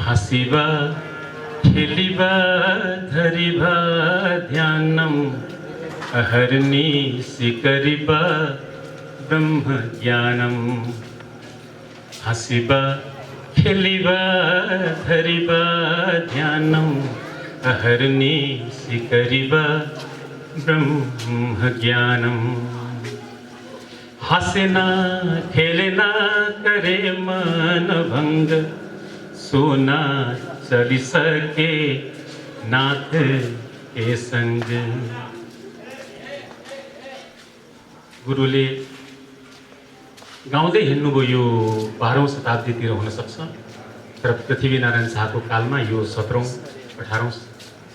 हसिबा खेलिबा धरिबा ध्यानम अहर्निशि करिबा ब्रह्म ज्ञानम। हसिबा खेलिबा धरिबा ध्यानम अहर्निशि करिबा ब्रह्म ज्ञानम। हसेना खेलेना करे मन भंग सोना चली सके नाथ के संग। गुरुले गाउँदै हिँड्नुभयो यो 12औं शताब्दीतिर हुन सक्छ, तर पृथ्वीनारायण शाहको कालमा यो 17औं 18औं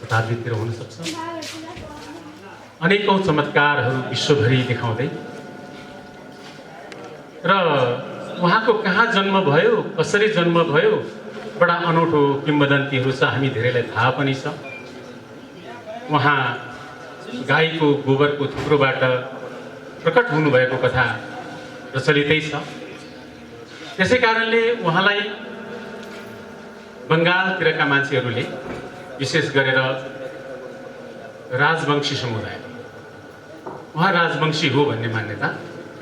शताब्दीतिर हुन सक्छ। अनेकौं चमत्कारहरू विश्वभरि देखाउँदै र उहाँको कहाँ जन्म भयो, कसरी जन्म भयो, बडा अनौठो किम्वदन्तीहरू छ, हामी धेरैलाई थाहा पनि छ। उहाँ गाईको गोबरको थुप्रोबाट प्रकट हुनुभएको कथा प्रचलितै छ। त्यसै कारणले उहाँलाई बङ्गालतिरका मान्छेहरूले विशेष गरेर राजवंशी समुदाय उहाँ राजवंशी हो भन्ने मान्यता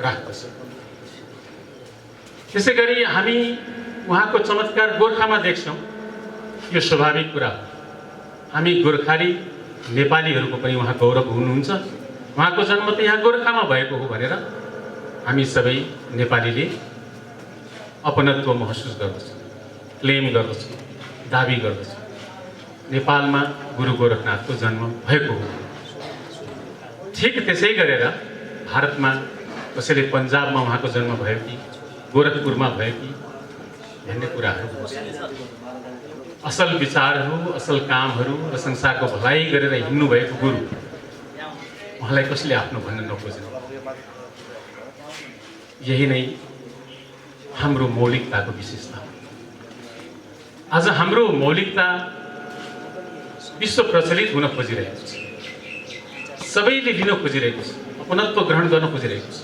राख्दछ। त्यसै गरी हामी उहाँको चमत्कार गोर्खामा देख्छौँ, यो स्वाभाविक कुरा हो। हामी गोर्खाली नेपालीहरूको पनि उहाँ गौरव हुनुहुन्छ। उहाँको जन्म त यहाँ गोर्खामा भएको हो भनेर हामी सबै नेपालीले अपनत्व महसुस गर्दछौँ, क्लेम गर्दछौँ, दाबी गर्दछौँ। नेपालमा गुरु गोरखनाथको जन्म भएको हो। ठिक त्यसै गरेर भारतमा कसैले पन्जाबमा उहाँको जन्म भयो कि गोरखपुरमा भयो कि भन्ने कुराहरू, असल विचारहरू, असल कामहरू र संसारको भलाइ गरेर हिँड्नु भएको गुरु उहाँलाई कसले आफ्नो भन्न नखोज्नु। यही नै हाम्रो मौलिकताको विशेषता हो। आज हाम्रो मौलिकता विश्व प्रचलित हुन खोजिरहेको छ, सबैले लिन खोजिरहेको छ, अपनत्व ग्रहण गर्न खोजिरहेको छ।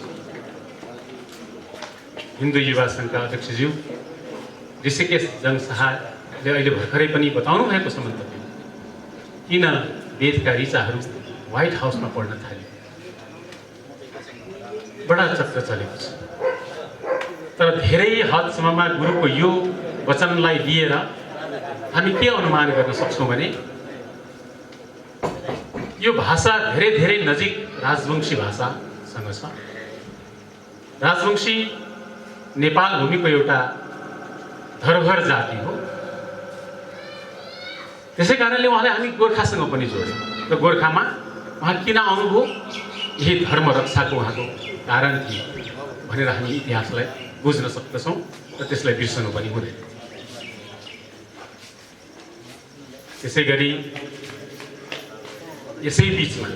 हिन्दू युवा सङ्घका अध्यक्षज्यू ऋषिकेश जङ शाहले अहिले भर्खरै पनि बताउनु भएको छ मन्तव्य, किन वेदका ऋचाहरू व्हाइट हाउसमा पढ्न थाल्यो। बडा चक्र चलेको छ, तर धेरै हदसम्ममा गुरुको यो वचनलाई लिएर हामी के अनुमान गर्न सक्छौँ भने यो भाषा धेरै धेरै नजिक राजवंशी भाषासँग छ। राजवंशी नेपाल भूमिको एउटा धरोहर जाति हो। त्यसै कारणले उहाँलाई हामी गोर्खासँग पनि जोड्छौँ र गोर्खामा उहाँ किन आउनुभयो, यही धर्म रक्षाको उहाँको कारण थियो भनेर हामी इतिहासलाई बुझ्न सक्दछौँ र त्यसलाई बिर्सनु पनि हुँदैन। त्यसै गरी यसै बिचमा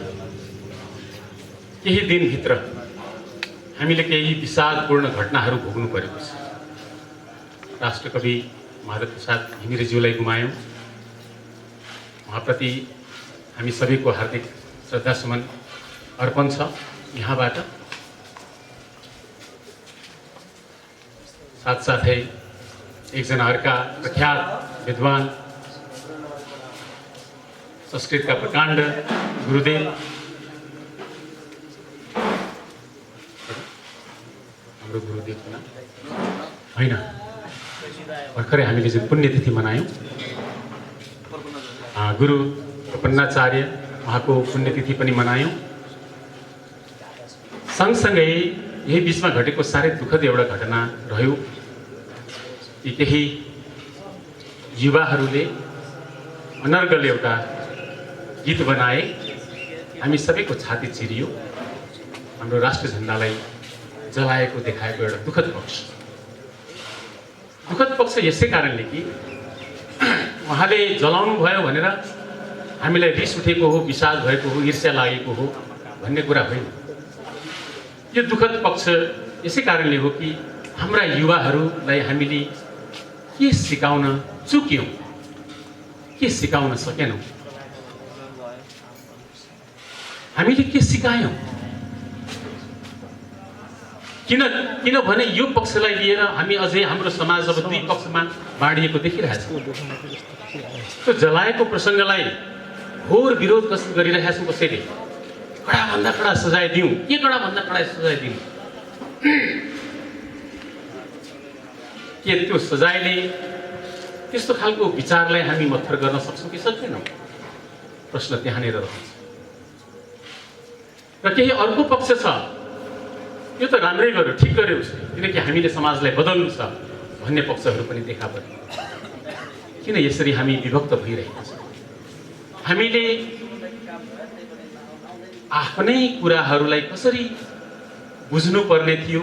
केही दिनभित्र हामीले केही विषादपूर्ण घटनाहरू भोग्नु परेको छ। राष्ट्रकवि माधव प्रसाद घिमिरेज्यूलाई गुमायौँ। उहाँप्रति हामी सबैको हार्दिक श्रद्धासुमन अर्पण छ यहाँबाट। साथसाथै एकजना अर्का प्रख्यात विद्वान संस्कृतका प्रकाण्ड गुरुदेव हाम्रो गुरुदेवको नाम होइन, भर्खरै हामीले जुन पुण्यतिथि मनायौँ गुरु प्रपन्नाचार्य, उहाँको पुण्यतिथि पनि मनायौँ। सँगसँगै यही बिचमा घटेको साह्रै दुःखद एउटा घटना रह्यो कि केही युवाहरूले अनर्गल एउटा गीत बनाए, हामी सबैको छाती चिरियो, हाम्रो राष्ट्र झण्डालाई जलाएको देखाएको एउटा दुःखद पक्ष। दुःखद पक्ष यसै कारणले कि उहाँले जलाउनु भयो भनेर हामीलाई रिस उठेको हो, विषाद भएको हो, ईर्ष्या लागेको हो भन्ने कुरा होइन। यो दुःखद पक्ष यसै कारणले हो कि हाम्रा युवाहरूलाई हामीले के सिकाउन चुक्यौँ, के सिकाउन सकेनौँ। हामीले के सिकायौँ? किनभने यो पक्षलाई लिएर हामी अझै हाम्रो समाज अब दुई पक्षमा बाँडिएको देखिरहेछौँ। त्यो जलाएको प्रसङ्गलाई घोर विरोध गरिरहेका छौँ। कसैले कडाभन्दा कडा सजाय दिउँ, के कडाभन्दा कडा सजाय दिउँ, के त्यो सजायले त्यस्तो खालको विचारलाई हामी मत्थर गर्न सक्छौँ कि सक्दैनौँ? प्रश्न त्यहाँनिर रहन्छ। र केही अर्को पक्ष छ, यो त राम्रै गर्यो, ठिक गर्यो उसले, किनकि हामीले समाजलाई बदल्नु छ भन्ने पक्षहरू पनि देखा परे। किन यसरी हामी विभक्त भइरहेका छौँ? हामीले आफ्नै कुराहरूलाई कसरी बुझ्नुपर्ने थियो,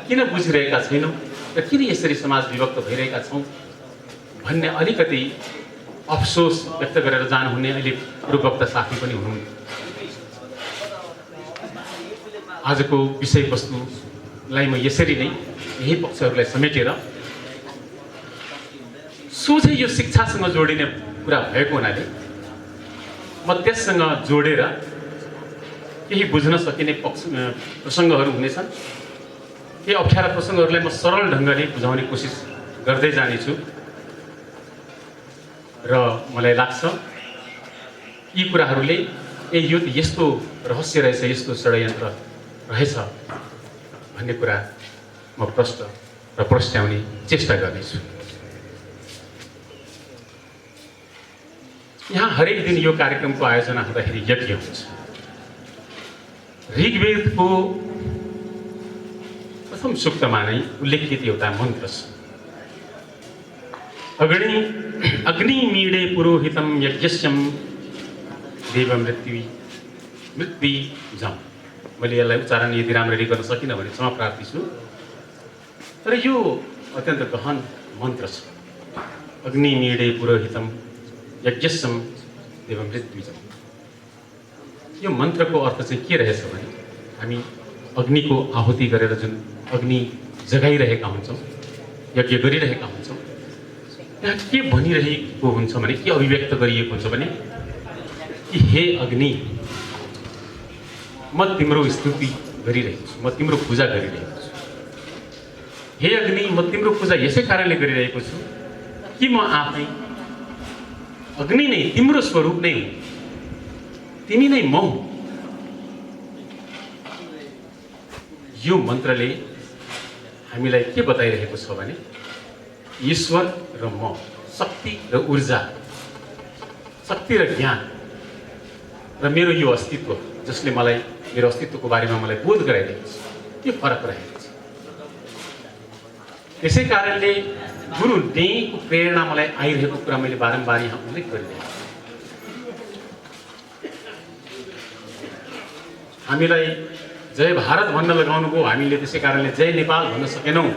किन बुझिरहेका छैनौँ र किन यसरी समाज विभक्त भइरहेका छौँ भन्ने अलिकति अफसोस व्यक्त गरेर जानुहुने अहिले पूर्ववक्ता साथी पनि हुनुहुन्थ्यो। आजको विषयवस्तुलाई म यसरी नै यही पक्षहरूलाई समेटेर सोझै यो शिक्षासँग जोडिने कुरा भएको हुनाले म त्यससँग जोडेर केही बुझ्न सकिने प्रसङ्गहरू हुनेछन्। केही अप्ठ्यारा प्रसङ्गहरूलाई म सरल ढङ्गले बुझाउने कोसिस गर्दै जानेछु र मलाई लाग्छ यी कुराहरूले यो त यस्तो रहस्य रहेछ, यस्तो षड्यन्त्र रहेछ भन्ने कुरा म प्रश्न र प्रस्ट्याउने चेष्टा गर्नेछु। यहाँ हरेक दिन यो कार्यक्रमको आयोजना हुँदाखेरि यज्ञ हुन्छ। ऋग्वेदको प्रथम सूक्तमा नै उल्लेखित एउटा मन्त्र छ, अग्नि मीडे पुरोहितम यज्ञस्यम देव मृत्युजम। मैले यसलाई उच्चारण यदि राम्ररी गर्न सकिनँ भने क्षमा प्रार्थी छु, तर यो अत्यन्त गहन मन्त्र छ। अग्नि मीडे पुरोहितम यज्ञस्यम देव मृत्युजम। यो मन्त्रको अर्थ चाहिँ के रहेछ भने हामी अग्निको आहुति गरेर जुन अग्नि जगाइरहेका हुन्छौँ, यज्ञ गरिरहेका हुन्छौँ, त्यहाँ के भनिरहेको हुन्छ भने, के अभिव्यक्त गरिएको हुन्छ भने कि हे अग्नि, म तिम्रो स्तुति गरिरहेको छु, म तिम्रो पूजा गरिरहेको छु। हे अग्नि, म तिम्रो पूजा यसै कारणले गरिरहेको छु कि म आफै अग्नि नै तिम्रो स्वरूप नै हो, तिमी नै म हुँ। यो मन्त्रले हामीलाई के बताइरहेको छ भने ईश्वर र म, शक्ति र ऊर्जा, शक्ति र ज्ञान र मेरो यो अस्तित्व जसले मलाई मेरो अस्तित्वको बारेमा मलाई बोध गराइरहेको छ, यो फरक रहेको छ। त्यसै कारणले गुरु डेको प्रेरणा मलाई आइरहेको कुरा मैले बारम्बार यहाँ उल्लेख गरिरहेको छु। हामीलाई जय भारत भन्न लगाउनु भयो, हामीले त्यसै कारणले जय नेपाल भन्न सकेनौँ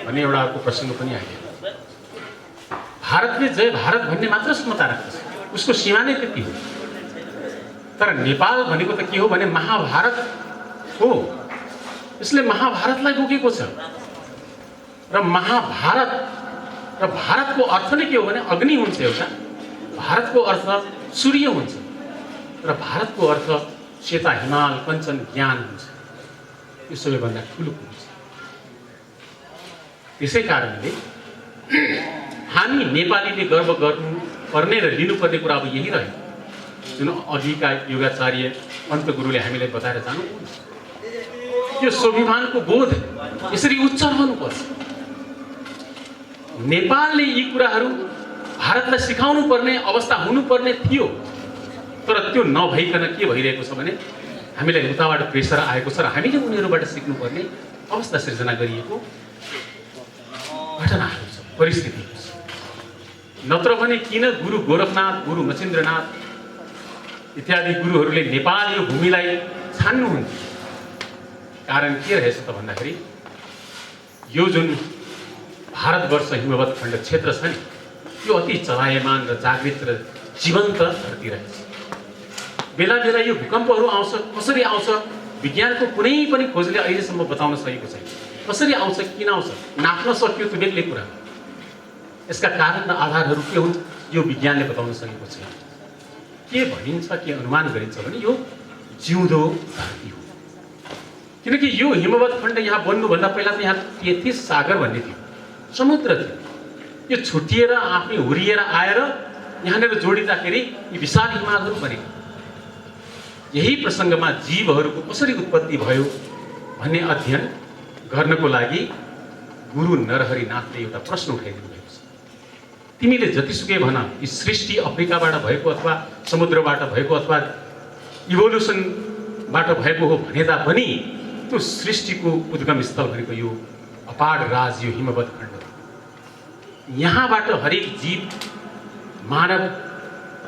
भन्ने एउटा अर्को प्रसङ्ग पनि आयो। भारतले जय भारत भन्ने मात्र क्षमता राख्दछ, उसको सीमा नै त्यति हो। तर नेपाल भनेको त के हो भने महाभारत हो, यसले महाभारतलाई बोकेको छ। र महाभारत र भारतको अर्थ नै के हो भने अग्नि हुन्छ एउटा, भारतको अर्थ सूर्य हुन्छ र भारतको अर्थ सेता हिमाल कञ्चन ज्ञान हुन्छ। यो सबैभन्दा ठुलो हुन्छ। त्यसै कारणले हामी नेपालीले गर्व गर्नुपर्ने र लिनुपर्ने कुरा अब यही रह्यो, जुन अघिका योगाचार्य अन्त गुरुले हामीलाई बताएर जानुहुन्छ। यो स्वाभिमानको बोध यसरी उच्च रहनुपर्छ। नेपालले यी कुराहरू भारतलाई सिकाउनु पर्ने अवस्था हुनुपर्ने थियो, तर त्यो नभइकन के भइरहेको छ भने हामीलाई उताबाट प्रेसर आएको छ र हामीले उनीहरूबाट सिक्नुपर्ने अवस्था सिर्जना गरिएको घटनाहरू छ, परिस्थितिहरू छ। नत्र भने किन गुरु गोरखनाथ, गुरु मचिन्द्रनाथ इत्यादि गुरुहरूले नेपाल यो भूमिलाई छान्नुहुन्थ्यो? कारण के रहेछ त भन्दाखेरि यो जुन भारतवर्ष हिमवत खण्ड क्षेत्र छ नि, यो अति चलायमान र जागृत र जीवन्त धरती रहेछ। बेला बेला यो भूकम्पहरू आउँछ, कसरी आउँछ विज्ञानको कुनै पनि खोजले अहिलेसम्म बताउन सकेको छैन। कसरी आउँछ, किन आउँछ, नाप्न सक्यो त्यो बेग्लै कुरा। यसका कारण र आधारहरू के हुन् यो विज्ञानले बताउन सकेको छैन। के भनिन्छ, के अनुमान गरिन्छ भने यो जिउँदो धरती हो। किनकि यो हिमवत् खण्ड यहाँ बन्नुभन्दा पहिला त यहाँ तेथिस सागर भन्ने थियो, समुद्र थियो। यो छुट्टिएर आफै हुरिएर आएर यहाँनिर जोडिँदाखेरि यी विशाल हिमालहरू बने। यही प्रसङ्गमा जीवहरूको कसरी उत्पत्ति भयो भन्ने अध्ययन गर्नको लागि गुरु नरहरिनाथले एउटा प्रश्न उठाइदिनु भएको छ। तिमीले जतिसुकै भन यी सृष्टि अफ्रिकाबाट भएको अथवा समुद्रबाट भएको अथवा इभोल्युसनबाट भएको हो भने तापनि त्यो सृष्टिको उद्गम स्थल भनेको यो अपार राज, यो हिमवत् खण्ड। यहाँबाट हरेक जीव, मानव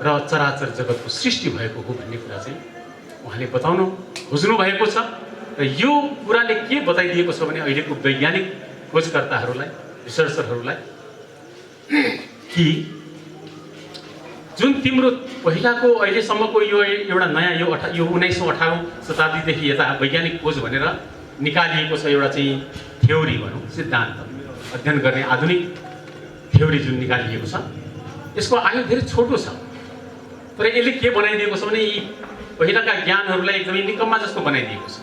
र चराचर जगतको सृष्टि भएको हो भन्ने कुरा चाहिँ उहाँले बताउन खोज्नु भएको छ। र यो कुराले के बताइदिएको छ भने अहिलेको वैज्ञानिक खोजकर्ताहरूलाई, रिसर्चरहरूलाई कि जुन तिम्रो पहिलाको अहिलेसम्मको यो एउटा नयाँ यो 1918औं शताब्दीदेखि यता वैज्ञानिक खोज भनेर निकालिएको छ एउटा चाहिँ थ्योरी भनौँ, सिद्धान्त अध्ययन गर्ने आधुनिक थ्योरी जुन निकालिएको छ, यसको आयु धेरै छोटो छ। तर यसले के बनाइदिएको छ भने यी पहिलाका ज्ञानहरूलाई एकदमै निकम्मा जस्तो बनाइदिएको छ।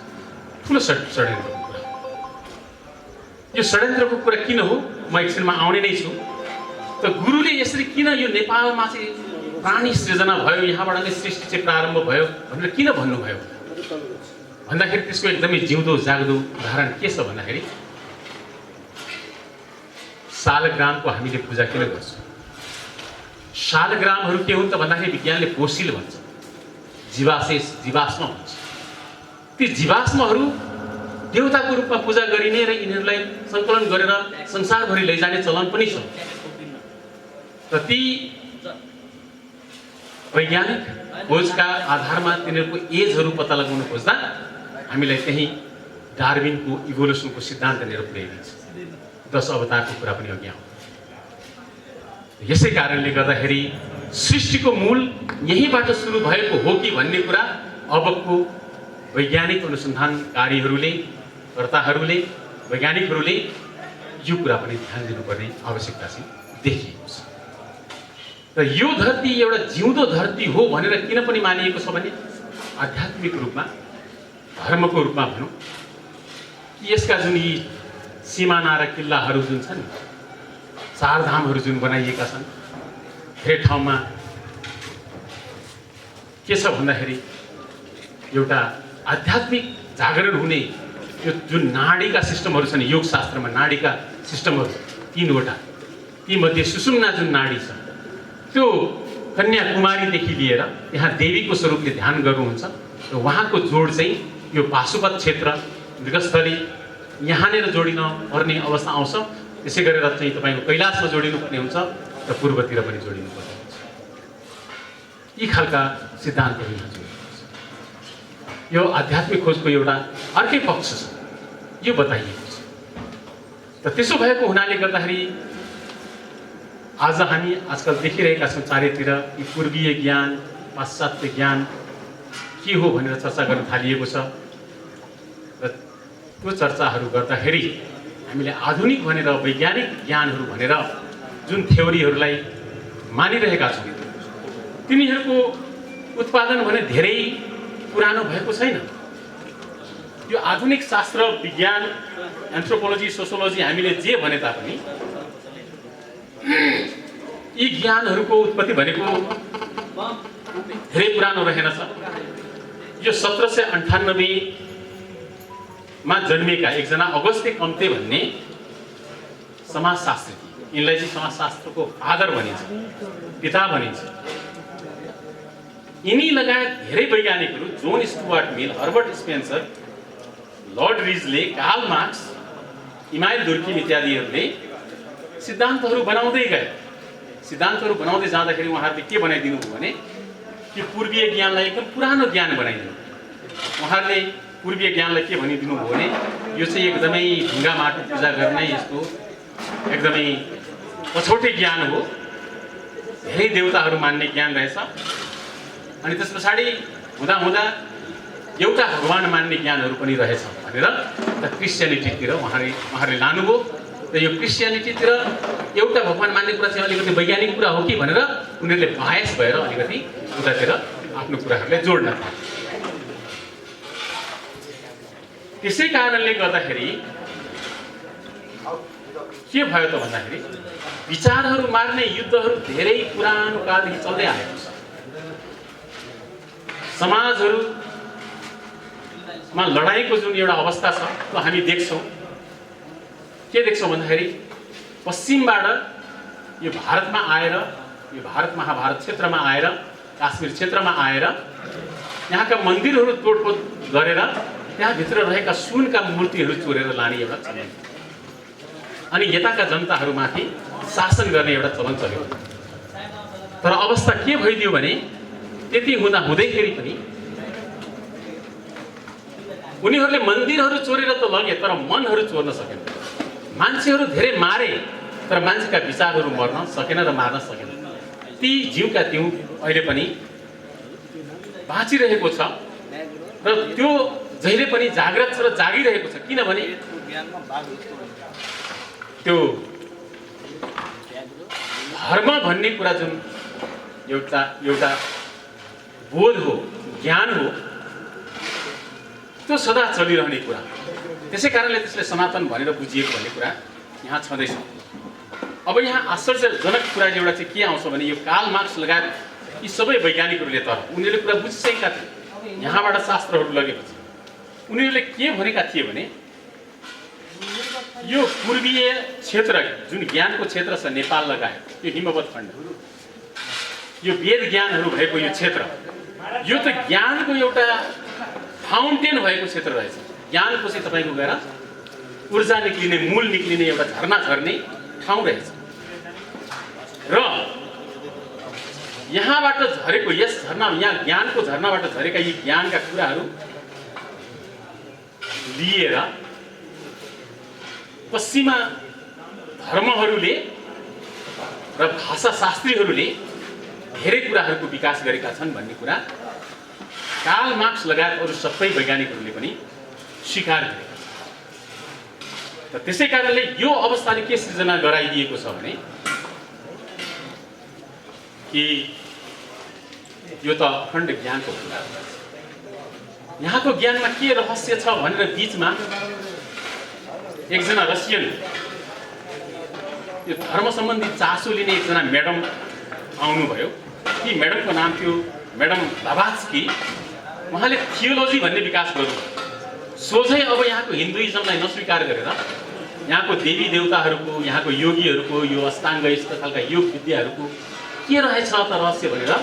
ठुलो षड्यन्त्रको कुरा। यो षड्यन्त्रको कुरा किन हो म एकछिनमा आउने नै छु। त गुरुले यसरी किन यो नेपालमा चाहिँ प्राणी सृजना भयो, यहाँबाट नै सृष्टि चाहिँ प्रारम्भ भयो भनेर किन भन्नुभयो भन्दाखेरि त्यसको एकदमै जिउँदो जाग्दो उदाहरण के छ भन्दाखेरि शालग्रामको हामीले पूजा किन गर्छौँ? शालग्रामहरू के हुन् त भन्दाखेरि विज्ञानले फोसिल भन्छ, जीवाशेष, जीवाश्म भन्छ। ती जीवाश्महरू देवताको रूपमा पूजा गरिने र यिनीहरूलाई सङ्कलन गरेर संसारभरि लैजाने चलन पनि छ। र ती वैज्ञानिक खोजका आधारमा तिनीहरूको एजहरू पत्ता लगाउन खोज्दा हामीलाई त्यही डार्विनको इभोल्युसनको सिद्धान्तनिर पुर्याइदिन्छ। 10 अवतारको कुरा पनि अघि आउँछ। यसै कारणले गर्दाखेरि सृष्टिको मूल यहीँबाट सुरु भएको हो कि भन्ने कुरा अबको वैज्ञानिक अनुसन्धानकारीहरूले, कर्ताहरूले, वैज्ञानिकहरूले यो कुरा पनि ध्यान दिनुपर्ने आवश्यकता चाहिँ देखिएको छ। र यो धरती एउटा जिउँदो धरती हो भनेर किन पनि मानिएको छ भने आध्यात्मिक रूपमा, धर्मको रूपमा भनौँ कि यसका जुन यी सिमाना र किल्लाहरू जुन छन्, चारधामहरू जुन बनाइएका छन्, धेरै ठाउँमा के छ भन्दाखेरि एउटा आध्यात्मिक जागरण हुने यो जुन नाडीका सिस्टमहरू छन्, योगशास्त्रमा नाडीका सिस्टमहरू 3वटा, तीमध्ये सुषुम्ना जुन नाडी छ त्यो कन्याकुमारीदेखि लिएर यहाँ देवीको स्वरूपले ध्यान गर्नुहुन्छ र उहाँको जोड चाहिँ यो पाशुपत क्षेत्र, मृगस्थली यहाँनिर जोडिन पर्ने अवस्था आउँछ। त्यसै गरेर चाहिँ तपाईँको कैलाशमा जोडिनुपर्ने हुन्छ र पूर्वतिर पनि जोडिनुपर्ने हुन्छ। यी खालका सिद्धान्तहरू यहाँ जोडिएको छ। यो आध्यात्मिक खोजको एउटा अर्कै पक्ष छ, यो बताइएको छ। र त्यसो भएको हुनाले गर्दाखेरि आज हामी आजकल देखिरहेका छौँ चारैतिर यी पूर्वीय ज्ञान, पाश्चात्य ज्ञान के हो भनेर चर्चा गर्न थालिएको छ। र त्यो चर्चाहरू गर्दाखेरि हामीले आधुनिक भनेर, वैज्ञानिक ज्ञानहरू भनेर जुन थ्योरीहरूलाई मानिरहेका छौँ, तिनीहरूको उत्पादन भने धेरै पुरानो भएको छैन। यो आधुनिक शास्त्र, विज्ञान, एन्थ्रोपोलोजी, सोसियोलोजी हामीले जे भने तापनि यी ज्ञानहरूको उत्पत्ति भनेको धेरै पुरानो रहेनछ। यो 1798 मा जन्मिएका एकजना अगस्त्य कम्ते भन्ने समाजशास्त्री, यिनलाई चाहिँ समाजशास्त्रको फादर भनिन्छ, पिता भनिन्छ। यिनी लगायत धेरै वैज्ञानिकहरू, John Stuart Mill, Herbert Spencer, Lord Risley, Karl Marx, Emile Durkheim इत्यादिहरूले सिद्धान्तहरू बनाउँदै गए। सिद्धान्तहरू बनाउँदै जाँदाखेरि उहाँहरूले के बनाइदिनु भयो भने यो पूर्वीय ज्ञानलाई एकदम पुरानो ज्ञान बनाइदिनु। उहाँहरूले पूर्वीय ज्ञानलाई के भनिदिनु भयो भने यो चाहिँ एकदमै ढुङ्गा माटो पूजा गर्ने यस्तो एकदमै पछौटे ज्ञान हो, धेरै देवताहरू मान्ने ज्ञान रहेछ। अनि त्यस पछाडि हुँदा हुँदा एउटा भगवान मान्ने ज्ञानहरू पनि रहेछ भनेर क्रिस्चियनिटीतिर उहाँहरूले लानुभयो। र यो क्रिस्चियनिटीतिर एउटा भगवान मान्ने कुरा चाहिँ अलिकति वैज्ञानिक कुरा हो कि भनेर उनीहरूले बायस भएर अलिकति उतातिर आफ्नो कुराहरूलाई जोड्न थाले। त्यसै कारणले गर्दाखेरि के भयो त भन्दाखेरि विचारहरू मार्ने युद्धहरू धेरै पुरानो कालदेखि चल्दै आएको छ। समाजहरूमा लडाईँको जुन एउटा अवस्था छ त्यो हामी देख्छौँ। के देख्छौँ भन्दाखेरि पश्चिमबाट यो भारतमा आएर, यो भारत महाभारत क्षेत्रमा आएर, काश्मीर क्षेत्रमा आएर यहाँका मन्दिरहरू तोडफोड गरेर त्यहाँभित्र रहेका सुनका मूर्तिहरू चोरेर लाने एउटा चलन, अनि यताका जनताहरूमाथि शासन गर्ने एउटा चलन चल्यो। तर अवस्था के भइदियो भने त्यति हुँदा हुँदैखेरि पनि उनीहरूले मन्दिरहरू चोरेर त लगे तर मनहरू चोर्न सकेन। मान्छेहरू धेरै मारे तर मान्छेका विचारहरू मर्न सकेन र मार्न सकेन। ती जीवका त्यौं अहिले पनि बाँचिरहेको छ र त्यो जहिले पनि जागृत छ र जागिरहेको छ। किनभने त्यो धर्म भन्ने कुरा जुन एउटा बोध हो, ज्ञान हो, त्यो सदा चलिरहने कुरा। त्यसै कारणले त्यसले सनातन भनेर बुझिएको भन्ने कुरा यहाँ छँदैछ। अब यहाँ आश्चर्यजनक कुरा एउटा चाहिँ के आउँछ भने यो कार्ल मार्क्स लगायत यी सबै वैज्ञानिकहरूले त उनीहरूले कुरा बुझिसकेका थिए। यहाँबाट शास्त्रहरू लगेपछि उनीहरूले के भनेका थिए भने यो पूर्वीय क्षेत्र जुन ज्ञानको क्षेत्र छ, नेपाल लगायत यो हिमवत खण्ड, यो वेद ज्ञानहरू भएको यो क्षेत्र, यो त ज्ञानको एउटा फाउन्टेन भएको क्षेत्र रहेछ। ज्ञानको चाहिँ तपाईँको गएर ऊर्जा निक्लिने, मूल निक्लिने एउटा झरना झर्ने ठाउँ रहेछ। र यहाँबाट झरेको यस झरना, यहाँ ज्ञानको झरनाबाट झरेका यी ज्ञानका कुराहरू लिएर पश्चिमा धर्महरूले र भाषाशास्त्रीहरूले धेरै कुराहरूको विकास गरेका छन् भन्ने कुरा कार्ल मार्क्स लगायत अरू सबै वैज्ञानिकहरूले पनि स्वीकार गरेका छन्। र त्यसै कारणले यो अवस्थाले के सृजना गराइदिएको छ भने कि यो त अखण्ड ज्ञानको कुरा हो। यहाँको ज्ञानमा के रहस्य छ भनेर बीचमा एकजना रसियन यो धर्म सम्बन्धी चासो लिने एकजना म्याडम आउनुभयो। ती म्याडमको नाम थियो म्याडम ब्लाभात्स्की। उहाँले थियोलोजी भन्ने विकास गर्नुभयो। सोझै अब यहाँको हिन्दुइजमलाई नस्वीकार गरेर यहाँको देवी देवताहरूको, यहाँको योगीहरूको यो अष्टाङ्ग यस्ता खालका योग विद्याहरूको के रहेछ त रहस्य भनेर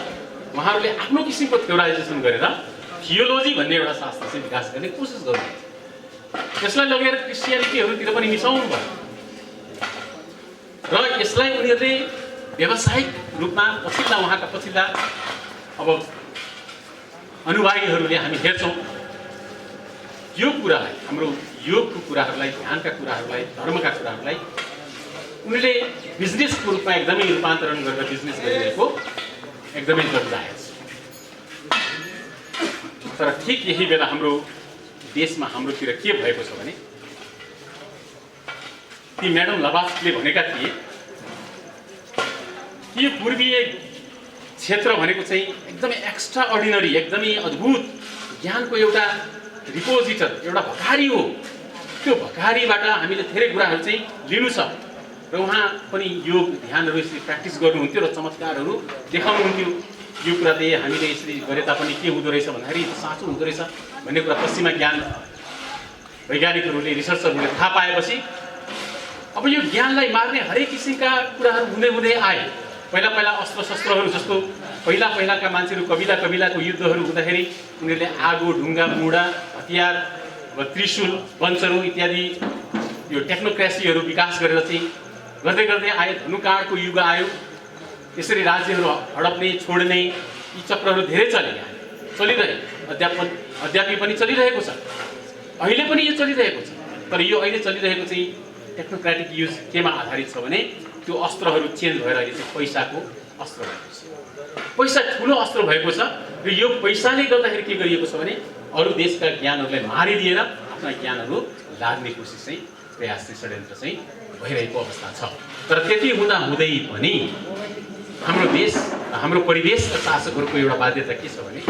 उहाँहरूले आफ्नो किसिमको थ्योराइजेसन गरेर थियोलोजी भन्ने एउटा शास्त्र चाहिँ विकास गर्ने कोसिस गर्नुभयो। यसलाई लगेर क्रिस्चियनिटीहरूतिर पनि मिसाउनु भयो र यसलाई उनीहरूले व्यावसायिक रूपमा उहाँका पछिल्ला अब अनुयायीहरूले हामी हेर्छौँ यो कुरालाई, हाम्रो योगको कुराहरूलाई, ध्यानका कुराहरूलाई, धर्मका कुराहरूलाई उनीहरूले बिजनेसको रूपमा एकदमै रूपान्तरण गरेर बिजनेस गरिरहेको एकदमै जगजाहेर छ। तर ठिक यही बेला हाम्रो देशमा हाम्रोतिर के भएको छ भने ती म्याडम ब्लाभात्स्कीले भनेका थिए कि यो पूर्वीय क्षेत्र भनेको चाहिँ एकदमै एक्स्ट्रा अर्डिनरी, एकदमै अद्भुत ज्ञानको एउटा रिपोजिटर, एउटा भकारी हो। त्यो भकारीबाट हामीले धेरै कुराहरू चाहिँ लिनु छ। र उहाँ पनि योग ध्यानहरू यसरी प्र्याक्टिस गर्नुहुन्थ्यो र चमत्कारहरू देखाउनुहुन्थ्यो। यो कुरा त हामीले यसरी गरे तापनि के हुँदो रहेछ भन्दाखेरि साँचो हुँदो रहेछ भन्ने कुरा पश्चिमा ज्ञान वैज्ञानिकहरूले, रिसर्चरहरूले थाहा पाएपछि अब यो ज्ञानलाई मार्ने हरेक किसिमका कुराहरू हुँदै हुँदै आए। पहिला पहिला अस्त्र शस्त्रहरू जस्तो पहिलाका मान्छेहरू कबिलाको युद्धहरू हुँदाखेरि उनीहरूले आगो, ढुङ्गा, मुढा, हतियार, त्रिशूल, वंशहरू इत्यादि यो टेक्नोक्रेसीहरू विकास गरेर चाहिँ गर्दै गर्दै आए। धनुकाँडको युग आयो। यसरी राज्यहरू हडप्ने, छोड्ने यी चक्रहरू धेरै चलिरहे। अद्यापि पनि चलिरहेको छ। अहिले पनि यो चलिरहेको छ। तर यो अहिले चलिरहेको चाहिँ टेक्नोक्रेटिक युज केमा आधारित छ भने त्यो अस्त्रहरू चेन्ज भएर अहिले चाहिँ पैसाको अस्त्र भएको छ। पैसा ठुलो अस्त्र भएको छ र यो पैसाले गर्दाखेरि के गरिएको छ भने अरू देशका ज्ञानहरूलाई मारिदिएर आफ्ना ज्ञानहरू लाद्ने कोसिस चाहिँ, प्रयास चाहिँ, षड्यन्त्र चाहिँ भइरहेको अवस्था छ। तर त्यति हुँदा हुँदै पनि हाम्रो देश, हाम्रो परिवेशका शासकहरूको एउटा बाध्यता के छ भने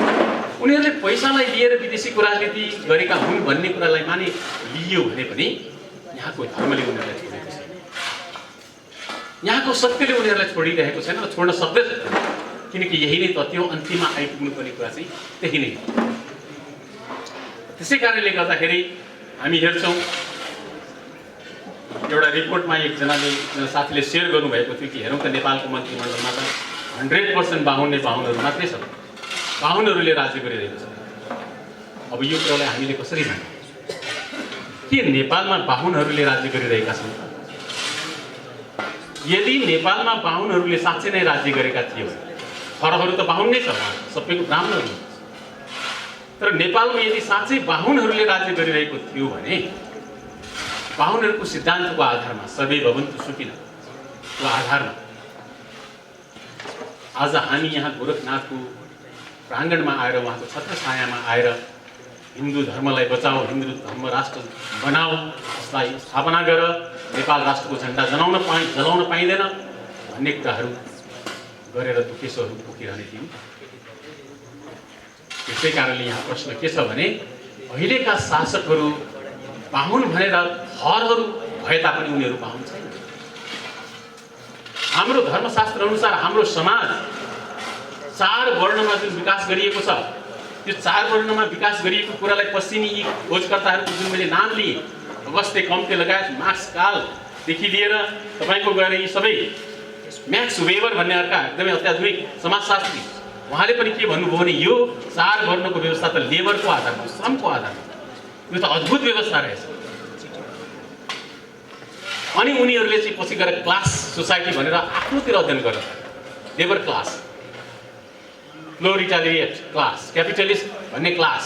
उनीहरूले पैसालाई लिएर विदेशीको राजनीति गरेका हुन् भन्ने कुरालाई लियो भने पनि यहाँको धर्मले उनीहरूलाई छोडेको छैन, यहाँको सत्यले उनीहरूलाई छोडिरहेको छैन र छोड्न सक्दैन, किनकि यही नै तथ्य हो। अन्तिममा आइपुग्नु पर्ने कुरा चाहिँ त्यही नै हो। त्यसै कारणले गर्दाखेरि हामी हेर्छौँ, एउटा रिपोर्टमा एकजनाले साथीले सेयर गर्नुभएको थियो कि हेरौँ त नेपालको मन्त्रीमण्डलमा त 100% बाहुनहरू मात्रै छ, बाहुनहरूले राज्य गरिरहेको छ। अब यो कुरालाई हामीले कसरी मान्यौँ? के नेपालमा बाहुनहरूले राज्य गरिरहेका छन्? यदि नेपालमा बाहुनहरूले साँच्चै नै राज्य गरेका थिए भने, थरहरू त बाहुन नै छ, सबैको ब्राह्मणहरू, तर नेपालमा यदि साँच्चै बाहुनहरूले राज्य गरिरहेको थियो भने बाहुनहरूको सिद्धान्तको आधारमा सर्वे भवन्तु सुखिनः को आधारमा आज हामी यहाँ गोरखनाथको प्राङ्गणमा आएर उहाँको छत्रछायामा आएर हिन्दू धर्मलाई बचाऊ, हिन्दू धर्म राष्ट्र बनाऊ, यसलाई स्थापना गर, नेपाल राष्ट्रको झन्डा जलाउन पाइँदैन भन्ने कुराहरू गरेर दुखेसोहरू पोखिरहने थियौँ। त्यसै कारणले यहाँ प्रश्न के छ भने अहिलेका शासकहरू बाहुन भनेर थरहरू भए तापनि उनीहरू बाहुन छैन। हाम्रो धर्मशास्त्र अनुसार हाम्रो समाज 4 वर्णमा जुन विकास गरिएको छ, त्यो 4 वर्णमा विकास गरिएको कुरालाई पश्चिमी यी खोजकर्ताहरूको जुन मैले नाम लिए, अगस्ते कम्ते लगायत मार्क्स कालदेखि लिएर तपाईँको गएर यी सबै म्याक्स वेबर भन्ने अर्का एकदमै अत्याधुनिक समाजशास्त्री, उहाँले पनि के भन्नुभयो भने यो 4 वर्णको व्यवस्था त लेबरको आधारमा, श्रमको आधारमा, यो त अद्भुत व्यवस्था रहेछ। अनि उनीहरूले चाहिँ पछि गएर क्लास सोसाइटी भनेर आफ्नोतिर अध्ययन गरेर लेबर क्लास, प्रोलेटारिएट क्लास, क्यापिटलिस्ट भन्ने क्लास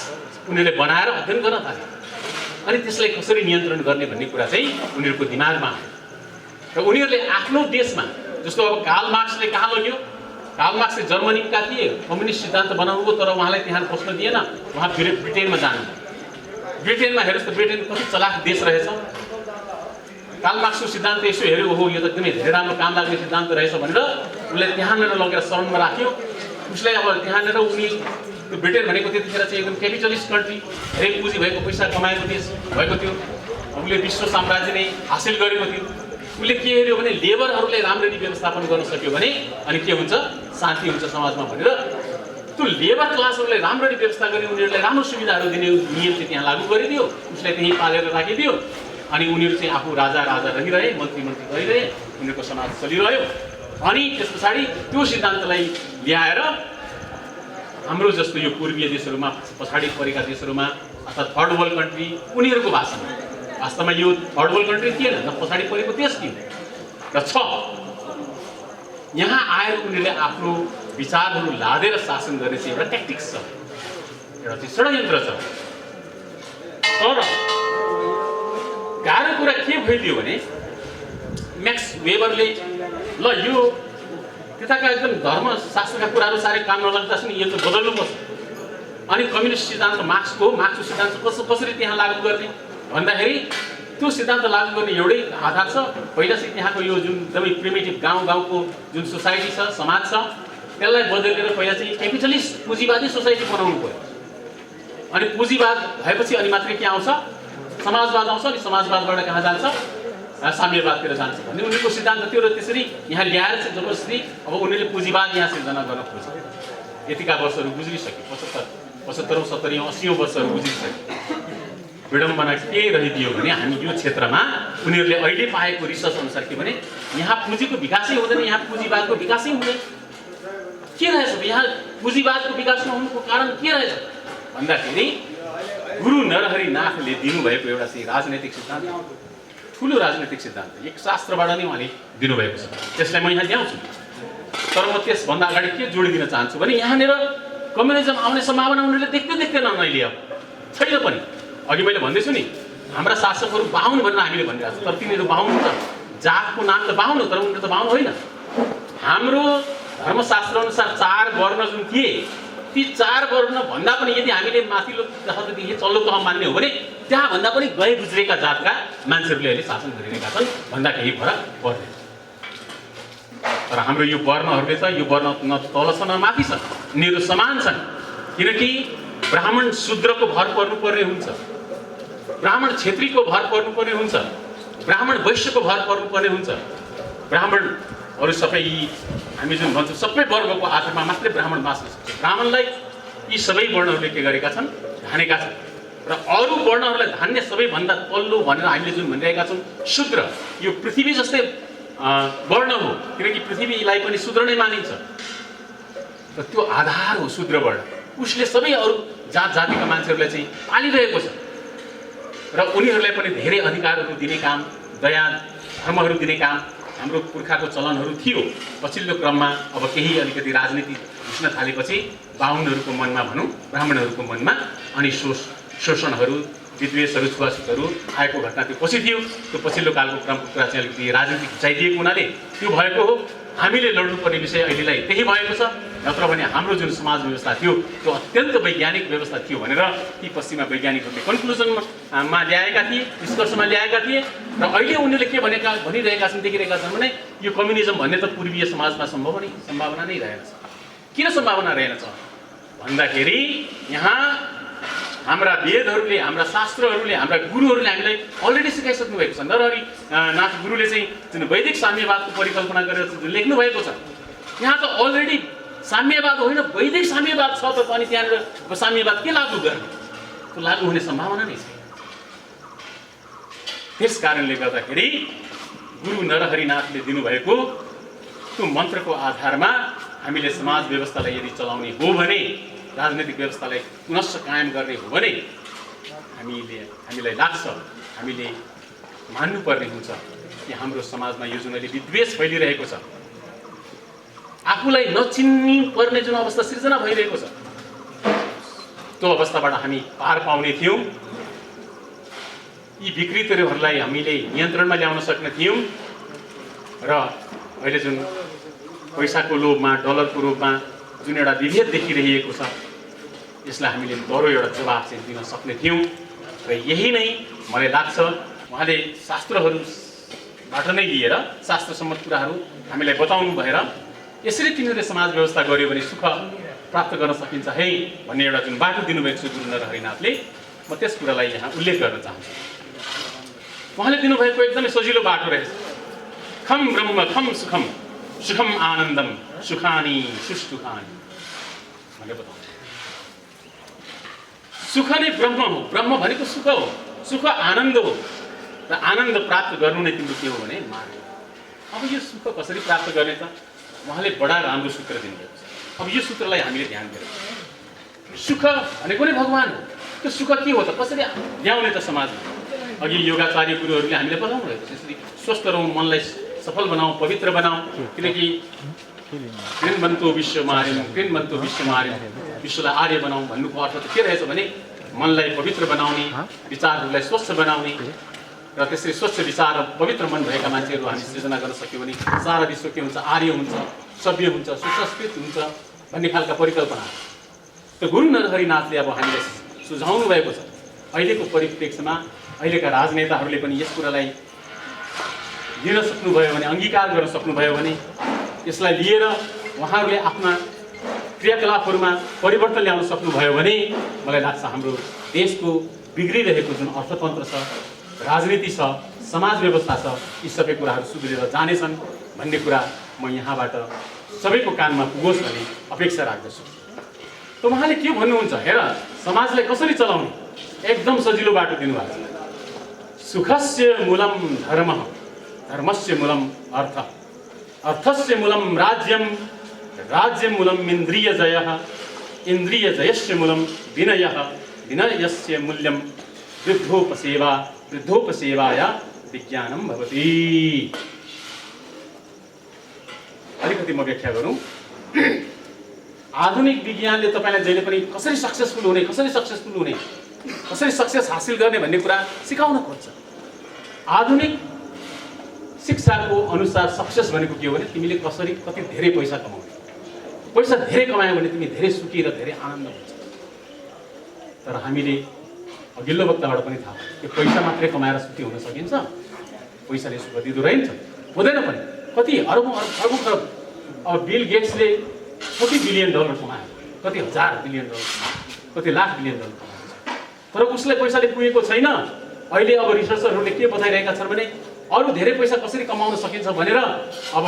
उनीहरूले बनाएर अध्ययन गर्न थाले। अनि त्यसलाई कसरी नियन्त्रण गर्ने भन्ने कुरा चाहिँ उनीहरूको दिमागमा आयो र उनीहरूले आफ्नो देशमा, जस्तो अब कार्ल मार्क्सले कहाँ लग्यो, कार्ल मार्क्सले जर्मनीका थिए, कम्युनिस्ट सिद्धान्त बनाउनुभयो, तर उहाँलाई त्यहाँ बस्न दिएन, उहाँ ब्रिटेनमा जानु। ब्रिटेनमा हेर्नुहोस् त ब्रिटेन कति चलाक देश रहेछ। कार्ल मार्क्सको सिद्धान्त यसो हेऱ्यो, हो यो त एकदमै धेरै राम्रो काम लाग्ने सिद्धान्त रहेछ भनेर उसलाई त्यहाँनिर लगेर शरणमा राख्यो। उसलाई अब त्यहाँनिर उनी ब्रिटेन भनेको त्यतिखेर चाहिँ एकदम क्यापिटलिस्ट कन्ट्री, धेरै पुँजी भएको, पैसा कमाएको देश भएको थियो, उसले विश्व साम्राज्य नै हासिल गरेको थियो। उसले के हेऱ्यो भने लेबरहरूलाई राम्ररी व्यवस्थापन गर्न सक्यो भने अनि के हुन्छ, शान्ति हुन्छ समाजमा भनेर त्यो लेबर क्लासहरूलाई राम्ररी व्यवस्था गरी उनीहरूलाई राम्रो सुविधाहरू दिने नियम चाहिँ त्यहाँ लागू गरिदियो, उसलाई त्यहीँ पालेर राखिदियो। अनि उनीहरू चाहिँ आफू राजा रहिरहे, मन्त्री रहिरहे, उनीहरूको समाज चलिरह्यो। अनि त्यस पछाडि त्यो सिद्धान्तलाई ल्याएर हाम्रो जस्तो यो पूर्वीय देशहरूमा, पछाडि परेका देशहरूमा अथवा थर्ड वर्ल्ड कन्ट्री, उनीहरूको भाषामा वास्तवमा यो थर्ड वर्ल्ड कन्ट्री थिएन, न पछाडि परेको देश थियो र छ। यहाँ आएर उनीहरूले आफ्नो विचारहरू लादेर शासन गर्ने चाहिँ एउटा ट्याक्टिक्स छ, एउटा चाहिँ षड्यन्त्र छ। तर गाह्रो कुरा के भइदियो भने म्याक्स वेबरले ल यो त्यताका एकदम धर्मशास्त्रका कुराहरू साह्रै काम नलाग्दा छ नि, यो त बदल्नुपर्छ। अनि कम्युनिस्ट सिद्धान्त मार्क्सको सिद्धान्त कसरी त्यहाँ लागू गर्ने भन्दाखेरि त्यो सिद्धान्त लागू गर्ने एउटै आधार छ, पहिला चाहिँ त्यहाँको यो जुन एकदमै प्रिमिटिभ गाउँको जुन सोसाइटी छ, समाज छ, त्यसलाई बदलेर पहिला चाहिँ क्यापिटलिस्ट पुँजीवादी सोसाइटी बनाउनु पर्यो। अनि पुँजीवाद भएपछि अनि मात्रै के आउँछ, समाजवाद आउँछ। अनि समाजवादबाट कहाँ जान्छ, साम्यवादतिर जान्छ भन्ने उनीहरूको सिद्धान्त थियो। र त्यसरी यहाँ ल्याएर चाहिँ जबरजस्ती अब उनीहरूले पुँजीवाद यहाँ सिर्जना गर्न खोज्छ। यतिका वर्षहरू गुज्रिसक्यो, 75औं 70औं 80औं वर्षहरू गुज्रिसक्यो। विडम्बना के रहिदियो भने हामी यो क्षेत्रमा उनीहरूले अहिले पाएको रिसर्च अनुसार के भने यहाँ पुँजीको विकासै हुँदैन, यहाँ पुँजीवादको विकासै हुँदैन। के रहेछ यहाँ पुँजीवादको विकास नहुनुको कारण के रहेछ भन्दाखेरि गुरु नरहरि नाथले दिनुभएको एउटा चाहिँ राजनैतिक सिद्धान्त, ठुलो राजनैतिक सिद्धान्त, एक शास्त्रबाट नै उहाँले दिनुभएको छ। त्यसलाई म यहाँ ल्याउँछु, तर म त्यसभन्दा अगाडि के जोडिदिन चाहन्छु भने यहाँनिर कम्युनिजम आउने सम्भावना उनीहरूले देख्दैन अहिले, अब छैन पनि। अघि मैले भन्दैछु नि, हाम्रा शासकहरू बाहुन भनेर हामीले भनिरहेको छ, तर तिनीहरू बाहुन हुन्छ, जातको नाम त बाहुन हो, तर उनीहरू त बाहुन होइन। हाम्रो धर्मशास्त्र अनुसार 4 वर्ण जुन थिए, ती 4 वर्ण भन्दा पनि यदि हामीले माथिल्लो तहदेखि तल्लो तह मान्ने हो भने त्यहाँभन्दा पनि गए गुज्रेका जातका मान्छेहरूले अहिले शासन गरिरहेका छन् भन्दा केही फरक पर्दैन। तर हाम्रो यो वर्णहरूले त यो वर्ण न तल छ न माथि छ, यिनीहरू समान छन्। किनकि ब्राह्मण शूद्रको भर पर्नुपर्ने हुन्छ, ब्राह्मण क्षेत्रीको भर पर्नुपर्ने हुन्छ, ब्राह्मण वैश्यको भर पर्नुपर्ने हुन्छ। ब्राह्मणहरू सबै यी हामी जुन भन्छौँ सबै वर्गको आधारमा मात्रै ब्राह्मण बाँच्न सक्छ। ब्राह्मणलाई यी सबै वर्णहरूले के गरेका छन्, धानेका छन्। र अरू वर्णहरूलाई धान्ने सबैभन्दा तल्लो भनेर हामीले जुन भनिरहेका छौँ शूद्र, यो पृथ्वी जस्तै वर्ण हो, किनकि पृथ्वीलाई पनि शूद्र नै मानिन्छ र त्यो आधार हो शूद्र वर्ण। उसले सबै अरू जात जातिका मान्छेहरूलाई चाहिँ पालिरहेको छ र उनीहरूलाई पनि धेरै अधिकारहरू दिने काम, दया धर्महरू दिने काम हाम्रो पुर्खाको चलनहरू थियो। पछिल्लो क्रममा अब केही अलिकति राजनीति घुस्न थालेपछि बाहुनहरूको मनमा भनौँ, ब्राह्मणहरूको मनमा अनि शोषणहरू, विद्वेषहरू, छुवाछुतहरू आएको घटना त्यो पछि थियो। त्यो पछिल्लो कालको क्रमको कुरा चाहिँ अलिकति राजनीति घुचाइदिएको हुनाले त्यो भएको हो। हामीले लड्नुपर्ने विषय अहिलेलाई त्यही भएको छ। नत्र भने हाम्रो जुन समाज व्यवस्था थियो त्यो अत्यन्त वैज्ञानिक व्यवस्था थियो भनेर ती पश्चिमा वैज्ञानिकहरूले कन्क्लुजनमा ल्याएका थिए, निष्कर्षमा ल्याएका थिए। र अहिले उनीहरूले के भनिरहेका छन्, देखिरहेका छन् भने यो कम्युनिजम भन्ने त पूर्वीय समाजमा सम्भावना नै रहेनछ। किन सम्भावना रहेनछ भन्दाखेरि यहाँ हाम्रा वेदहरूले, हाम्रा शास्त्रहरूले, हाम्रा गुरुहरूले हामीलाई अलरेडी सिकाइसक्नु भएको छ। नरहरि नाथ गुरुले चाहिँ जुन वैदिक साम्यवादको परिकल्पना गरेर जुन लेख्नु भएको छ, यहाँ त अलरेडी साम्यवाद होइन वैदिक साम्यवाद छ त अनि त्यहाँनिर साम्यवाद के लागू गर्ने, त्यो लागू हुने सम्भावना नै छ। त्यस कारणले गर्दाखेरि गुरु नरहरिनाथले दिनुभएको त्यो मन्त्रको आधारमा हामीले समाज व्यवस्थालाई यदि चलाउने हो भने, राजनीतिक व्यवस्थालाई पुनश्च कायम गर्ने हो भने हामीलाई लाग्छ, हामीले मान्नुपर्ने हुन्छ कि हाम्रो समाजमा यो जुन अहिले विद्वेष फैलिरहेको छ, आफूलाई नचिन्नु पर्ने जुन अवस्था सिर्जना भइरहेको छ, त्यो अवस्थाबाट हामी पार पाउने थियौँ। यी विकृतिहरूलाई हामीले नियन्त्रणमा ल्याउन सक्ने थियौँ र अहिले जुन पैसाको लोभमा, डलरको रूपमा जुन एउटा विभेद देखिरहेको छ, यसलाई हामीले दह्रो एउटा जवाब चाहिँ दिन सक्ने थियौँ। र यही नै मलाई लाग्छ उहाँले शास्त्रहरूबाट नै लिएर शास्त्रसम्मत कुराहरू हामीलाई बताउनु भएर यसरी तिनीहरूले समाज व्यवस्था गर्यो भने सुख प्राप्त गर्न सकिन्छ है भन्ने एउटा जुन बाटो दिनुभएको छ गुरु नरहरिनाथले, म त्यस कुरालाई यहाँ उल्लेख गर्न चाहन्छु। उहाँले दिनुभएको एकदमै सजिलो बाटो रहेछ। खम ब्रह्म खम सुखम सुखम आनन्दम सुखानी सुष्टुखानी भनेर बताउँछ। सुख नै ब्रह्म हो, ब्रह्म भनेको सुख हो, सुख आनन्द हो र आनन्द प्राप्त गर्नु नै तिम्रो के हो भने मार्ग। अब यो सुख कसरी प्राप्त गर्ने त उहाँले बडा राम्रो सूत्र दिनुभएको छ। अब यो सूत्रलाई हामीले ध्यान दिएर, सुख भनेको नै भगवान हो, त्यो सुख के हो त, कसरी ल्याउने त समाजमा। अघि योगाचार्य गुरुहरूले हामीले बताउनु भएको छ, यसरी स्वस्थ रहौँ, मनलाई सफल बनाऊ, पवित्र बनाऊ, किनकि कृन्वन्तो विश्वमार्यम् कृन्वन्तो विश्वमार्यम्, विश्वलाई आर्य बनाऊ भन्नुको अर्थ त के रहेछ भने मनलाई पवित्र बनाउने, विचारहरूलाई स्वच्छ बनाउने र त्यसरी स्वच्छ विचार र पवित्र मन भएका मान्छेहरू हामी सृजना गर्न सक्यौँ भने सारा विश्व के हुन्छ, आर्य हुन्छ, सभ्य हुन्छ, सुसंस्कृत हुन्छ भन्ने खालका परिकल्पना। त गुरु नरहरिनाथले अब हामीलाई सुझाउनु भएको छ। अहिलेको परिप्रेक्ष्यमा अहिलेका राजनेताहरूले पनि यस कुरालाई लिन सक्नुभयो भने, अङ्गीकार गर्न सक्नुभयो भने, यसलाई लिएर उहाँहरूले आफ्ना क्रियाकलापहरूमा परिवर्तन ल्याउन सक्नुभयो भने मलाई लाग्छ हाम्रो देशको बिग्रिरहेको जुन अर्थतन्त्र छ, राजनीति छ, समाज व्यवस्था छ, यी सबै कुराहरू सुध्रेर जानेछन् भन्ने कुरा म यहाँबाट सबैको कानमा पुगोस् भन्ने अपेक्षा राख्दछु। त उहाँले के भन्नुहुन्छ, हेर समाजलाई कसरी चलाउने एकदम सजिलो बाटो दिनुभएको छ। सुखस्य मूलम धर्मः धर्मस्य मूलम अर्थ अर्थस्य मूलम राज्यम राज्यम मूलम इन्द्रियजयः इन्द्रियजयस्य मूलम विनयः विनयस्य मूल्यम वृद्धोपसेवा वृद्धोपसेवाया विज्ञानम भवति। अलिकति म व्याख्या गरौँ। आधुनिक विज्ञानले तपाईँलाई जहिले पनि कसरी सक्सेसफुल हुने, कसरी सक्सेस हासिल गर्ने भन्ने कुरा सिकाउन खोज्छ। आधुनिक शिक्षाको अनुसार सक्सेस भनेको के हो भने तिमीले कति धेरै पैसा कमाउने, पैसा धेरै कमायो भने तिमी धेरै सुखी र धेरै आनन्द हुन्छ। तर हामीले अघिल्लो वक्ताबाट पनि थाहा यो पैसा मात्रै कमाएर सुखी हुन सकिन्छ, पैसाले सुख दिँदो रहन्छ, हुँदैन पनि। कति अर्बौं खरब, अब बिल गेट्सले $40 बिलियन कमायो, कति हजार बिलियन डलर कमायो। कति लाख बिलियन डलर कमाएको छ। तर उसलाई पैसाले पुगेको छैन। अहिले अब रिसर्चरहरूले के बताइरहेका छन् भने अरू धेरै पैसा कसरी कमाउन सकिन्छ भनेर अब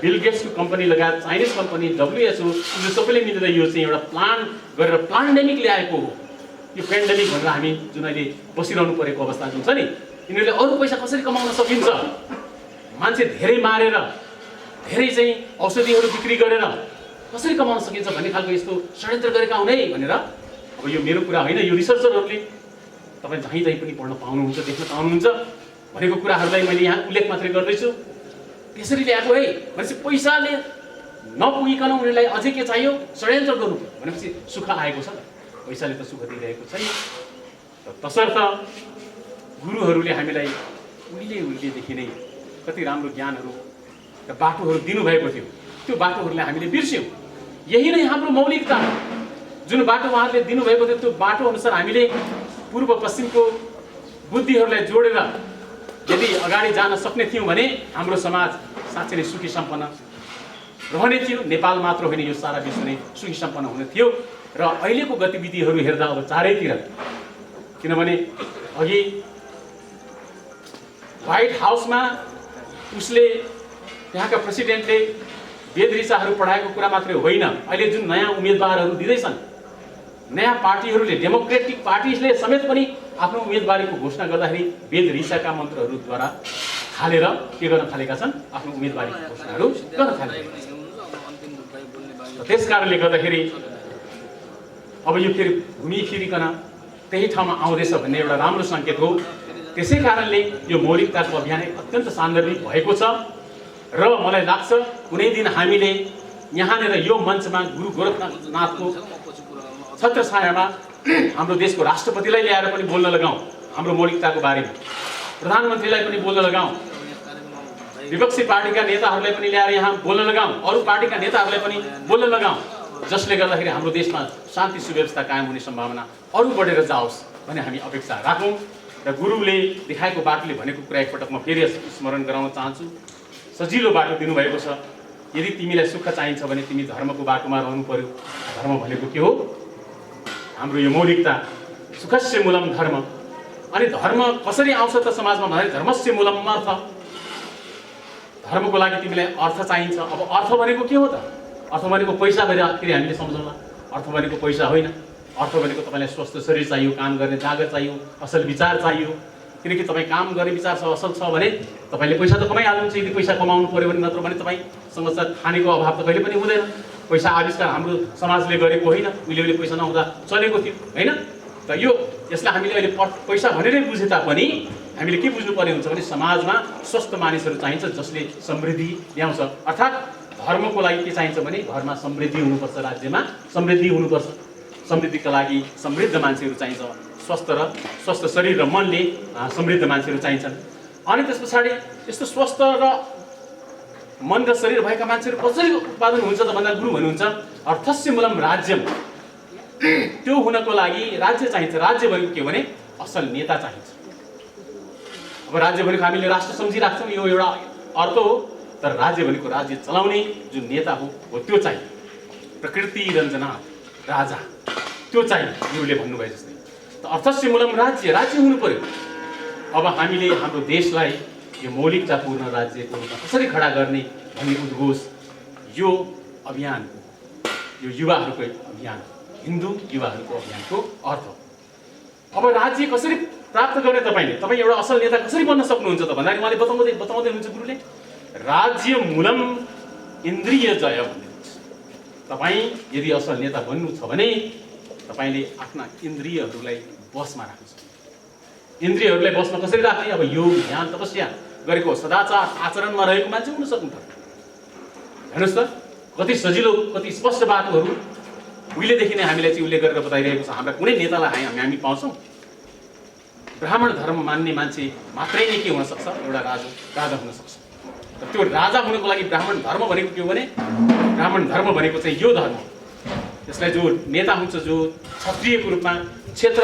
बिल गेट्सको कम्पनी लगायत चाइनिज कम्पनी WHO यो सबैले मिलेर यो चाहिँ एउटा प्लान गरेर प्यान्डेमिक ल्याएको हो। यो पेन्डेमिक भनेर हामी जुन अहिले बसिरहनु परेको अवस्था जुन छ नि, यिनीहरूले अरू पैसा कसरी कमाउन सकिन्छ, मान्छे धेरै मारेर धेरै चाहिँ औषधिहरू बिक्री गरेर कसरी कमाउन सकिन्छ भन्ने खालको यस्तो षड्यन्त्र गरेका हुन् है भनेर। अब यो मेरो कुरा होइन, यो रिसर्चरहरूले तपाईँ जहीँ जहीँ पनि पढ्न पाउनुहुन्छ, देख्न पाउनुहुन्छ भनेको कुराहरूलाई मैले यहाँ उल्लेख मात्रै गर्दैछु। त्यसरी ल्याएको है भनेपछि पैसाले नपुगिकन उनीहरूलाई अझै के चाहियो, षड्यन्त्र गर्नु भनेपछि सुख आएको छ। पैसाले त सुख दिइरहेको छैन। तसर्थ गुरुहरूले हामीलाई उहिलेदेखि नै कति राम्रो ज्ञानहरू र बाटोहरू दिनुभएको थियो। त्यो बाटोहरूलाई हामीले बिर्स्यौँ। यही नै हाम्रो मौलिकता हो। जुन बाटो उहाँहरूले दिनुभएको थियो त्यो बाटो अनुसार हामीले पूर्व पश्चिमको बुद्धिहरूलाई जोडेर यदि अगाडि जान सक्ने थियौँ भने हाम्रो समाज साँच्चै नै सुखी सम्पन्न रहने थियो। नेपाल मात्र होइन, यो सारा विश्व नै सुखी सम्पन्न हुने थियो। र अहिलेको गतिविधिहरू हेर्दा अब चारैतिर, किनभने अघि व्हाइट हाउसमा उसले त्यहाँका प्रेसिडेन्टले वेदऋचाहरू पढाएको कुरा मात्रै होइन, अहिले जुन नयाँ उम्मेदवारहरू दिँदैछन्, नयाँ पार्टीहरूले, डेमोक्रेटिक पार्टीले समेत पनि आफ्नो उम्मेदवारीको घोषणा गर्दाखेरि वेदऋचाका मन्त्रहरूद्वारा हालेर के गर्न थालेका छन्, आफ्नो उम्मेदवारीको घोषणाहरू गर्न थालेका छन्। त्यस कारणले गर्दाखेरि अब यो फेरि घुमिफिरिकन त्यही ठाउँमा आउँदैछ भन्ने एउटा राम्रो सङ्केत हो। त्यसै कारणले यो मौलिकताको अभियान अत्यन्त सान्दर्भिक भएको छ र मलाई लाग्छ कुनै दिन हामीले यहाँनिर यो मञ्चमा गुरु गोरखनाथको छत्रछायामा हाम्रो देशको राष्ट्रपतिलाई ल्याएर पनि बोल्न लगाऊँ हाम्रो मौलिकताको बारेमा, प्रधानमन्त्रीलाई पनि बोल्न लगाऊँ, विपक्षी पार्टीका नेताहरूलाई पनि ल्याएर यहाँ बोल्न लगाऊँ, अरू पार्टीका नेताहरूलाई पनि बोल्न लगाऊँ, जसले गर्दाखेरि हाम्रो देशमा शान्ति सुव्यवस्था कायम हुने सम्भावना अरू बढेर जाओस् भन्ने हामी अपेक्षा राखौँ। र गुरुले देखाएको बाटोले भनेको कुरा एकपटक म फेरि स्मरण गराउन चाहन्छु। सजिलो बाटो दिनुभएको छ। यदि तिमीलाई सुख चाहिन्छ भने तिमी धर्मको बाटोमा रहनु पर्यो। धर्म भनेको के हो? हाम्रो यो मौलिकता, सुखस्य मूलम धर्म। अनि धर्म कसरी आउँछ त समाजमा भन्दाखेरि धर्मस्य मूलम अर्थ। धर्मको लागि तिमीलाई अर्थ चाहिन्छ। अब अर्थ भनेको के हो त? अर्थ भनेको पैसा फेरि हामीले सम्झौँला। अर्थ भनेको पैसा होइन। अर्थ भनेको तपाईँलाई स्वस्थ शरीर चाहियो, काम गर्ने जागर चाहियो, असल विचार चाहियो। किनकि तपाईँ काम गर्ने विचार छ, असल छ भने तपाईँले पैसा त कमाइहाल्नुहुन्छ। यदि पैसा कमाउनु पऱ्यो भने, नत्र भने तपाईँसँग खानेको अभाव त कहिले पनि हुँदैन। पैसा आविष्कार हाम्रो समाजले गरेको होइन, उहिले पैसा नहुँदा चलेको थियो होइन। त यसलाई हामीले अहिले पैसा भनेरै बुझे तापनि हामीले के बुझ्नुपर्ने हुन्छ भने समाजमा स्वस्थ मानिसहरू चाहिन्छ जसले समृद्धि ल्याउँछ। अर्थात् धर्मको लागि के चाहिन्छ भने घरमा समृद्धि हुनुपर्छ, राज्यमा समृद्धि हुनुपर्छ। समृद्धिका लागि समृद्ध मान्छेहरू चाहिन्छ। स्वस्थ शरीर र मनले समृद्ध मान्छेहरू चाहिन्छन्। अनि त्यस पछाडि यस्तो स्वस्थ र मन र शरीर भएका मान्छेहरू कसरी उत्पादन हुन्छ त भन्दा गुरु भन्नुहुन्छ अर्थस्य मूलम राज्यम। त्यो हुनको लागि राज्य चाहिन्छ। राज्य भनेको के भने असल नेता चाहिन्छ। अब राज्य भनेको हामीले राष्ट्र सम्झिराख्छौँ, यो एउटा अर्थ हो। तर राज्य भनेको राज्य चलाउने जुन नेता हो त्यो चाहियो। प्रकृति रञ्जना राजा त्यो चाहियो गुरुले भन्नुभयो जस्तै। त अर्थस्य मूलम राज्य हुनु पर्यो। अब हामीले हाम्रो देशलाई यो मौलिकतापूर्ण राज्यको रूपमा कसरी खडा गर्ने भन्ने उद्घोष यो अभियानको, यो युवाहरूको अभियान, हिन्दू युवाहरूको अभियानको अर्थ हो। अब राज्य कसरी प्राप्त गर्ने तपाईँ एउटा असल नेता कसरी बन्न सक्नुहुन्छ त भन्दाखेरि उहाँले बताउँदै हुनुहुन्छ गुरुले राज्य मूलम इन्द्रिय जय भन्नुहुन्छ। तपाईँ यदि असल नेता बन्नु छ भने तपाईँले आफ्ना इन्द्रियहरूलाई बसमा राख्नु सक्नु। इन्द्रियहरूलाई बसमा कसरी राख्ने? अब योग ध्यान तपस्या गरेको सदाचार आचरणमा रहेको मान्छे हुन सक्नु पर्यो। हेर्नुहोस् त कति सजिलो, कति स्पष्ट बाटोहरू उहिलेदेखि नै हामीलाई चाहिँ उल्लेख गरेर बताइरहेको छ। हाम्रा कुनै नेतालाई हामी पाउँछौँ? ब्राह्मण धर्म मान्ने मान्छे मात्रै नै के हुन सक्छ? एउटा राजा हुन सक्छ। त्यो राजा हुनको लागि ब्राह्मण धर्म भनेको के हो भने ब्राह्मण धर्म भनेको चाहिँ यो धर्म, त्यसलाई जो नेता हुन्छ, जो क्षत्रियको रूपमा क्षेत्र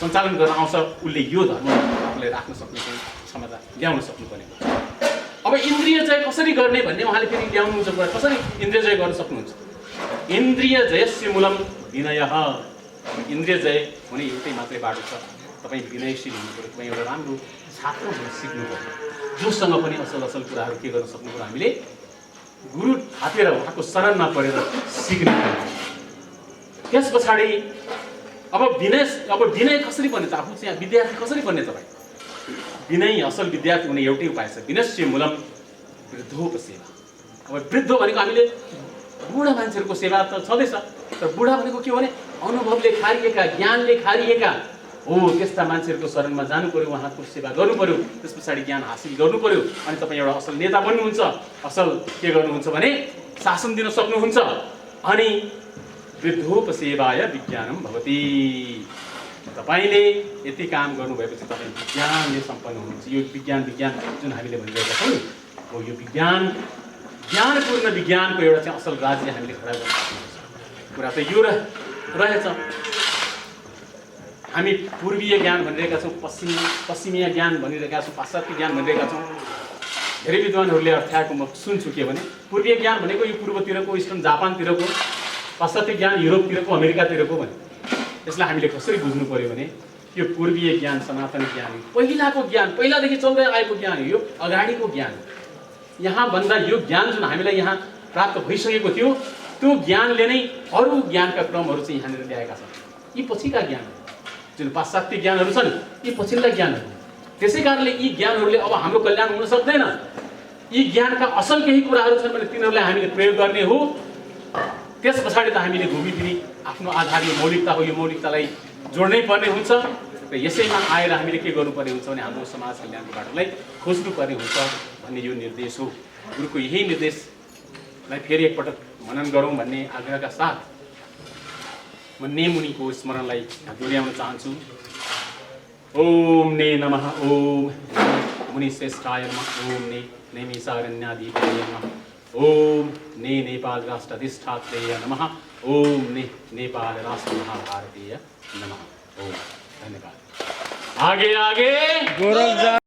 सञ्चालन गर्न आउँछ, उसले यो धर्म आफूलाई राख्न सक्ने क्षमता ल्याउन सक्नुपर्ने। अब इन्द्रिय जय कसरी गर्ने भन्ने उहाँले फेरि ल्याउनुहुन्छ। कसरी इन्द्रिय जय गर्न सक्नुहुन्छ? इन्द्रिय जयस्य मूलम विनय। इन्द्रिय जय हुने एउटै मात्रै बाटो छ। तपाईँ विनयशील हुनु पऱ्यो, तपाईँ एउटा राम्रो छात्र हुन सिक्नु पऱ्यो। जोसँग पनि असल असल कुराहरू के गर्न सक्नु पऱ्यो, हामीले गुरु थापेर उहाँको शरणमा परेर सिक्नु पऱ्यो। त्यस पछाडि अब विनय कसरी बन्ने त, आफू चाहिँ विद्यार्थी कसरी बन्ने तपाईँ? विनय असल विद्यार्थी हुने एउटै उपाय छ, विनश्य मूलम वृद्धोपसेवा। अब वृद्ध भनेको हामीले बुढा मान्छेहरूको सेवा त छँदैछ, तर बुढा भनेको के भने अनुभवले खारिएका, ज्ञानले खारिएका हो त्यस्ता मान्छेहरूको शरणमा जानु पर्यो, उहाँको सेवा गर्नु पर्यो, त्यस पछाडि ज्ञान हासिल गर्नु पर्यो। अनि तपाईँ एउटा असल नेता बन्नुहुन्छ, असल के गर्नुहुन्छ भने शासन दिन सक्नुहुन्छ। अनि वृद्धोपसेवाय विज्ञानम भवति। तपाईँले यति काम गर्नुभएपछि तपाईँ विज्ञानले सम्पन्न हुनुहुन्छ। यो विज्ञान जुन हामीले भनिरहेका छौँ हो, यो ज्ञानपूर्ण विज्ञानको एउटा चाहिँ असल राज्य हामीले खडा गर्न सक्नुपर्छ। कुरा त यो रहेछ। हामी पूर्वीय ज्ञान भनिरहेका छौँ, पश्चिमीय ज्ञान भनिरहेका छौँ, पाश्चात्य ज्ञान भनिरहेका छौँ। धेरै विद्वानहरूले अर्थाएको म सुन्छु के भने पूर्वीय ज्ञान भनेको यो पूर्वतिरको, इस्टर्न जापानतिरको, पाश्चात्य ज्ञान युरोपतिरको, अमेरिकातिरको भने। यसलाई हामीले कसरी बुझ्नु पर्यो भने यो पूर्वीय ज्ञान सनातन ज्ञान हो, पहिलाको ज्ञान, पहिलादेखि चल्दै आएको ज्ञान हो, यो अगाडिको ज्ञान हो। यहाँ भन्दा यो ज्ञान जुन हामीलाई यहाँ प्राप्त भइसकेको थियो, त्यो ज्ञानले नै अरू ज्ञानका क्रमहरू चाहिँ यहाँनिर ल्याएका छन्। यी पछिका ज्ञान जुन पाश्चात्य ज्ञानहरू छन्, यी पछिल्ला ज्ञानहरू। त्यसै कारणले यी ज्ञानहरूले अब हाम्रो कल्याण हुन सक्दैन। यी ज्ञानका असल केही कुराहरू छन् भने तिनीहरूलाई हामीले प्रयोग गर्ने हो। त्यस पछाडि त हामीले घुमिफिरी आफ्नो आधार यो मौलिकता हो, यो मौलिकतालाई जोड्नै पर्ने हुन्छ। र यसैमा आएर हामीले के गर्नुपर्ने हुन्छ भने हाम्रो समाज कल्याणको बाटोलाई खोज्नुपर्ने हुन्छ भन्ने यो निर्देश हो। गुरुको यही निर्देशलाई फेरि एकपटक मनन गरौँ भन्ने आग्रहका साथ म नेमुनिको स्मरणलाई दोहोऱ्याउन चाहन्छु। ओम ने नमः, ओम मुनिश्रेष्ठाय नमः, ओम ने नैमिषारण्याधिपतये नमः, ओम ने नेपाल राष्ट्र अधिष्ठात्रे नमः, ओम ने नेपाल राष्ट्र महाभारतीय नमः। ओम धन्यवाद। आगे